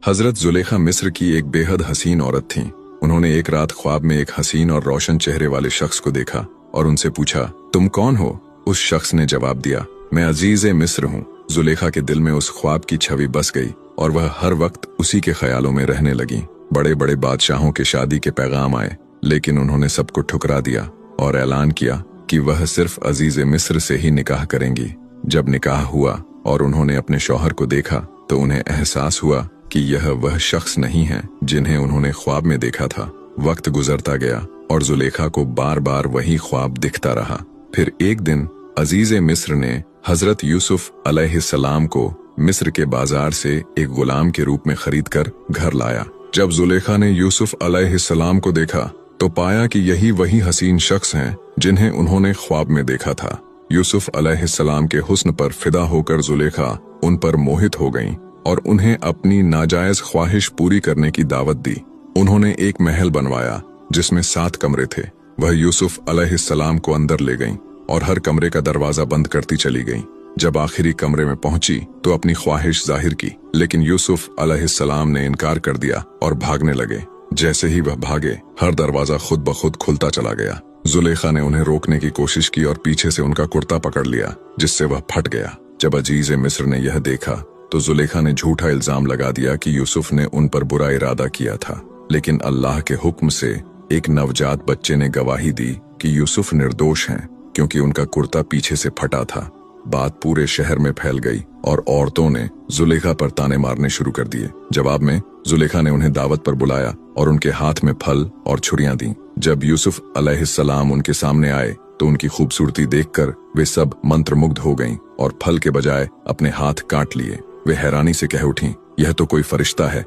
हजरत जुलेखा मिस्र की एक बेहद हसीन औरत थीं। उन्होंने एक रात ख्वाब में एक हसीन और रोशन चेहरे वाले शख्स को देखा और उनसे पूछा, तुम कौन हो? उस शख्स ने जवाब दिया, मैं अजीज मिस्र हूँ। जुलेखा के दिल में उस ख्वाब की छवि बस गई और वह हर वक्त उसी के ख्यालों में रहने लगी। बड़े बड़े बादशाहों के शादी के पैगाम आए, लेकिन उन्होंने सबको ठुकरा दिया और ऐलान किया कि वह सिर्फ अजीज मिस्र से ही निकाह करेंगी। जब निकाह हुआ और उन्होंने अपने शौहर को देखा तो उन्हें एहसास हुआ कि यह वह शख्स नहीं है जिन्हें उन्होंने ख्वाब में देखा था। वक्त गुजरता गया और जुलेखा को बार बार वही ख्वाब दिखता रहा। फिर एक दिन अजीज मिस्र ने हजरत यूसुफ अलैहिस्सलाम को मिस्र के बाजार से एक गुलाम के रूप में खरीदकर घर लाया। जब जुलेखा ने यूसुफ अलैहिस्सलाम को देखा तो पाया कि यही वही हसीन शख्स हैं जिन्हें उन्होंने ख्वाब में देखा था। यूसुफ अलैहिस्सलाम के हुस्न पर फिदा होकर जुलेखा उन पर मोहित हो गईं और उन्हें अपनी नाजायज ख्वाहिश पूरी करने की दावत दी। उन्होंने एक महल बनवाया जिसमें 7 कमरे थे। वह यूसुफ अलैहिस्सलाम को अंदर ले गईं और हर कमरे का दरवाजा बंद करती चली गईं। जब आखिरी कमरे में पहुंची तो अपनी ख्वाहिश जाहिर की, लेकिन यूसुफ अलैहिस्सलाम ने इनकार कर दिया और भागने लगे। जैसे ही वह भागे, हर दरवाजा खुद ब खुद खुलता चला गया। जुलेखा ने उन्हें रोकने की कोशिश की और पीछे से उनका कुर्ता पकड़ लिया, जिससे वह फट गया। जब अजीज मिस्र ने यह देखा तो जुलेखा ने झूठा इल्जाम लगा दिया कि यूसुफ ने उन पर बुरा इरादा किया था, लेकिन अल्लाह के हुक्म से एक नवजात बच्चे ने गवाही दी कि यूसुफ निर्दोष हैं, क्योंकि उनका कुर्ता पीछे से फटा था। बात पूरे शहर में फैल गई और औरतों ने जुलेखा पर ताने मारने शुरू कर दिए। जवाब में जुलेखा ने उन्हें दावत पर बुलाया और उनके हाथ में फल और छुरियां दी। जब यूसुफ अलैहिस्सलाम उनके सामने आए तो उनकी खूबसूरती देखकर वे सब मंत्रमुग्ध हो गईं और फल के बजाय अपने हाथ काट लिए। वे हैरानी से कह उठीं, यह तो कोई फरिश्ता है